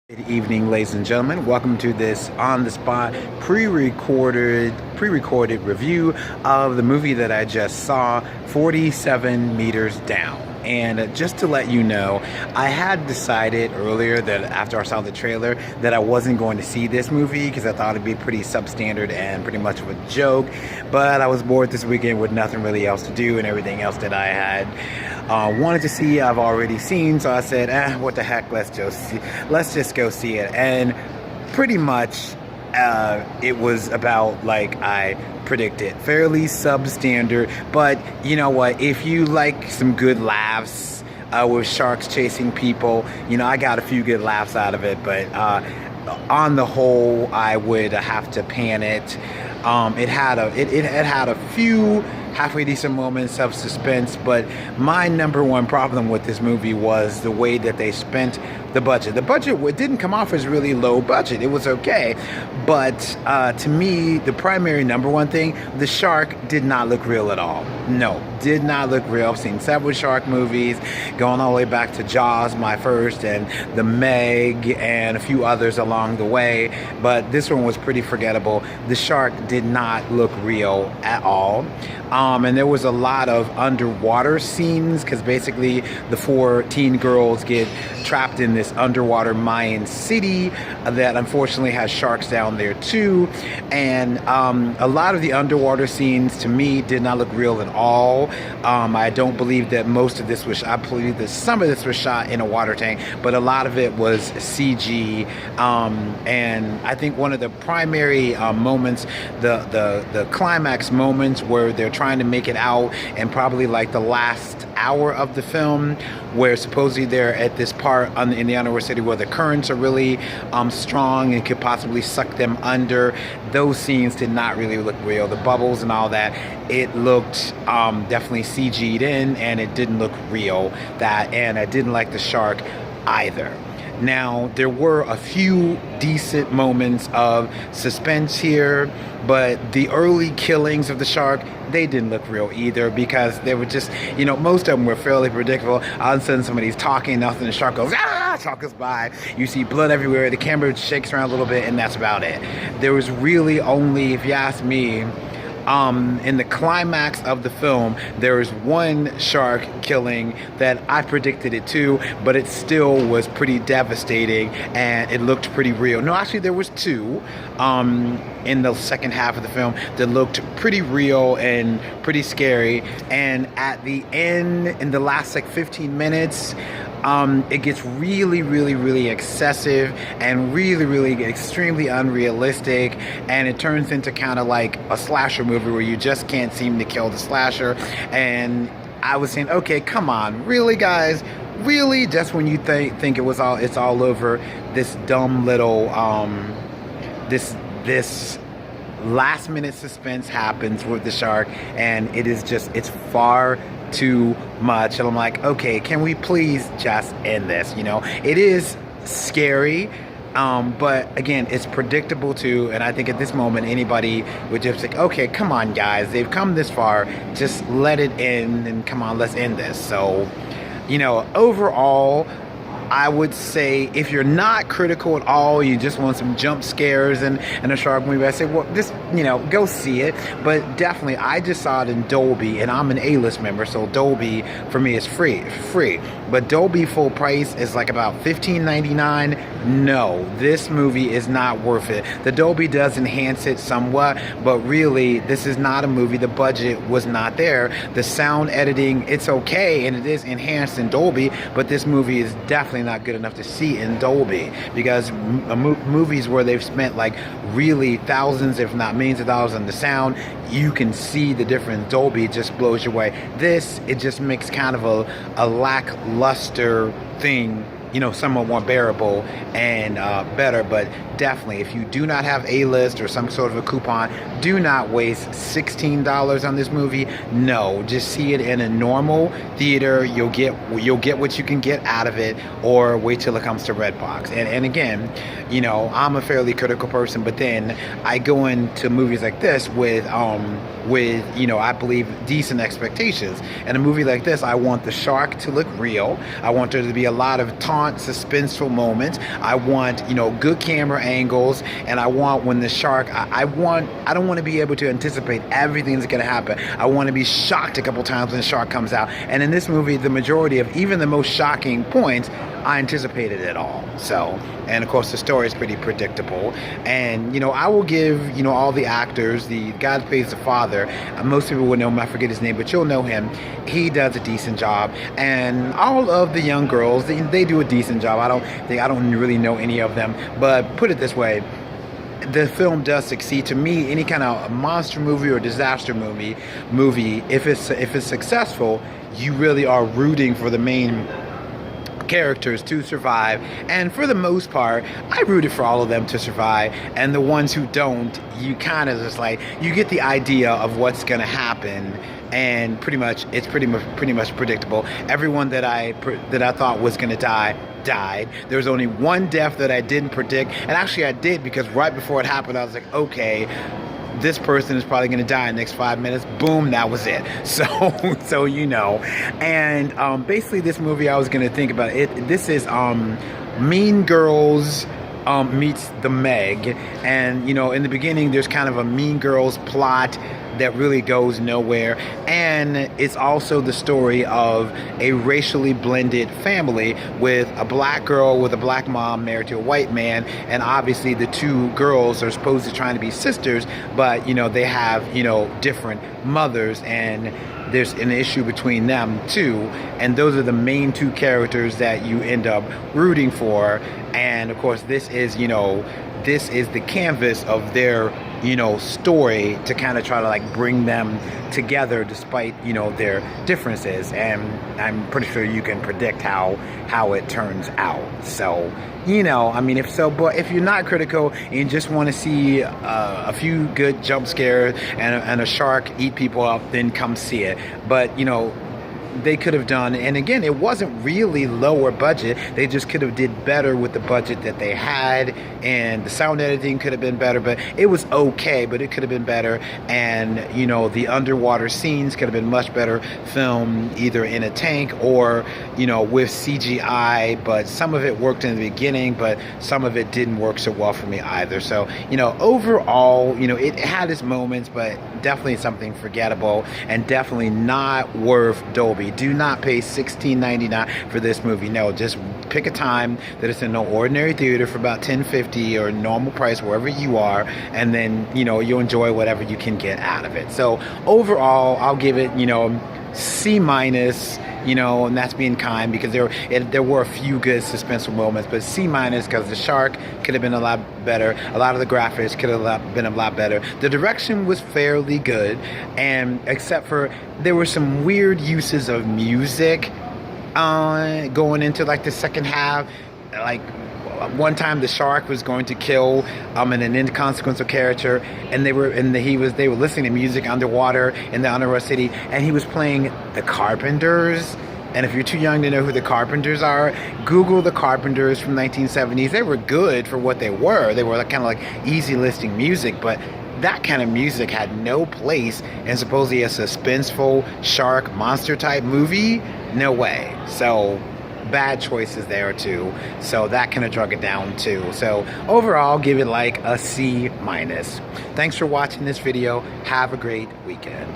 Good evening, ladies and gentlemen. Welcome to this on-the-spot, pre-recorded review of the movie that I just saw, 47 Meters Down. And just to let you know, I had decided earlier that after I saw the trailer that I wasn't going to see this movie because I thought it'd be pretty substandard and pretty much of a joke. But I was bored this weekend with nothing really else to do, and everything else that I had wanted to see I've already seen. So I said, what the heck, let's just go see it. And pretty much it was about like I predicted, fairly substandard. But you know what, if you like some good laughs with sharks chasing people, you know, I got a few good laughs out of it. But on the whole, I would have to pan it. It had a few halfway decent moments of suspense, but my number one problem with this movie was the way that they spent the budget. The budget didn't come off as really low budget. It was okay, but to me, the primary number one thing, the shark did not look real at all. No, did not look real. I've seen several shark movies, going all the way back to Jaws, my first, and The Meg, and a few others along the way, but this one was pretty forgettable. The shark did not look real at all. And there was a lot of underwater scenes because basically the four teen girls get trapped in this underwater Mayan city that unfortunately has sharks down there too. And a lot of the underwater scenes to me did not look real at all. I don't believe that most of this was, I believe that some of this was shot in a water tank, but a lot of it was CG. And I think one of the primary moments, the climax moments where they're trying to make it out, and probably like the last hour of the film, where supposedly they're at this part in the underwater city where the currents are really strong and could possibly suck them under. Those scenes did not really look real. The bubbles and all that, it looked definitely CG'd in, and it didn't look real. And I didn't like the shark either. Now, there were a few decent moments of suspense here, but the early killings of the shark, they didn't look real either, because they were just, you know, most of them were fairly predictable. All of a sudden somebody's talking, nothing, the shark goes, shark goes by. You see blood everywhere, the camera shakes around a little bit, and that's about it. There was really only, if you ask me, in the climax of the film, there is one shark killing that I predicted it too, but it still was pretty devastating and it looked pretty real. No, actually there was two in the second half of the film that looked pretty real and pretty scary. And at the end, in the last like 15 minutes, it gets really excessive and really extremely unrealistic, and it turns into kind of like a slasher movie where you just can't seem to kill the slasher. And I was saying, okay, come on, really guys, really? Just when you think it's all over, this dumb little this last minute suspense happens with the shark, and it's far too much. And I'm like, okay, can we please just end this? You know, it is scary, but again, it's predictable too. And I think at this moment, anybody would just like, okay, come on guys, they've come this far, just let it end, and come on, let's end this. So, you know, overall, I would say if you're not critical at all, you just want some jump scares and a shark movie, I say, well, just, you know, go see it. But definitely, I just saw it in Dolby, and I'm an A-list member, so Dolby for me is free. But Dolby full price is like about $15.99. No, this movie is not worth it. The Dolby does enhance it somewhat, but really, this is not a movie. The budget was not there. The sound editing, it's okay, and it is enhanced in Dolby, but this movie is definitely not good enough to see in Dolby, because movies where they've spent like really thousands, if not millions of dollars on the sound, you can see the difference. Dolby just blows you away. This, it just makes kind of a lackluster thing, you know, somewhat more bearable and better. But definitely, if you do not have A-list or some sort of a coupon, do not waste $16 on this movie. No, just see it in a normal theater. You'll get what you can get out of it, or wait till it comes to Redbox. And again, you know, I'm a fairly critical person, but then I go into movies like this with you know, I believe decent expectations. And a movie like this, I want the shark to look real. I want there to be a lot of taunting want suspenseful moments. I want, you know, good camera angles, and I want when the shark, I don't want to be able to anticipate everything that's going to happen. I want to be shocked a couple times when the shark comes out. And in this movie, the majority of even the most shocking points, I anticipated it all. So, and of course the story is pretty predictable. And, you know, I will give, you know, all the actors, the guy that plays the father, most people would know him, I forget his name, but you'll know him. He does a decent job. And all of the young girls, they do a decent job. I don't really know any of them, but put it this way, the film does succeed. To me, any kind of monster movie or disaster movie, if it's successful, you really are rooting for the main characters to survive, and for the most part I rooted for all of them to survive, and the ones who don't, you kind of just like, you get the idea of what's gonna happen, and it's pretty much predictable. Everyone that I thought was gonna die died. There was only one death that I didn't predict, and actually I did, because right before it happened I was like, okay, this person is probably going to die in the next 5 minutes. Boom, that was it. So you know. And basically this movie, I was going to think about it. This is Mean Girls meets The Meg. And, you know, in the beginning, there's kind of a Mean Girls plot that really goes nowhere, and it's also the story of a racially blended family with a black girl with a black mom married to a white man, and obviously the two girls are supposed to try to be sisters, but, you know, they have, you know, different mothers, and there's an issue between them too, and those are the main two characters that you end up rooting for. And of course this is, you know, this is the canvas of their, you know, story, to kind of try to like bring them together despite, you know, their differences. And I'm pretty sure you can predict how it turns out. So, you know, I mean, but if you're not critical and you just want to see a few good jump scares and a shark eat people up, then come see it. But, you know, they could have done, and again, it wasn't really lower budget, they just could have did better with the budget that they had, and the sound editing could have been better, but it was okay, but it could have been better. And, you know, the underwater scenes could have been much better filmed either in a tank or, you know, with CGI, but some of it worked in the beginning, but some of it didn't work so well for me either. So, you know, overall, you know, it had its moments, but definitely something forgettable, and definitely not worth Dolby. Do not pay $16.99 for this movie. No, just pick a time that it's in no ordinary theater for about $10.50 or normal price wherever you are, and then, you know, you'll enjoy whatever you can get out of it. So overall, I'll give it, you know, C-, you know, and that's being kind, because there were a few good suspenseful moments, but C- because the shark could have been a lot better. A lot of the graphics could have been a lot better. The direction was fairly good, and except for there were some weird uses of music going into like the second half. Like one time the shark was going to kill an inconsequential character, and they were listening to music underwater in the underwater city, and he was playing the Carpenters. And if you're too young to know who the Carpenters are, Google the Carpenters from 1970s. They were good for what they were. They were kind of like easy listening music, but that kind of music had no place in supposedly a suspenseful shark monster type movie. No way. So bad choices there too. So that kind of drug it down too. So overall, give it like a C-. Thanks for watching this video. Have a great weekend.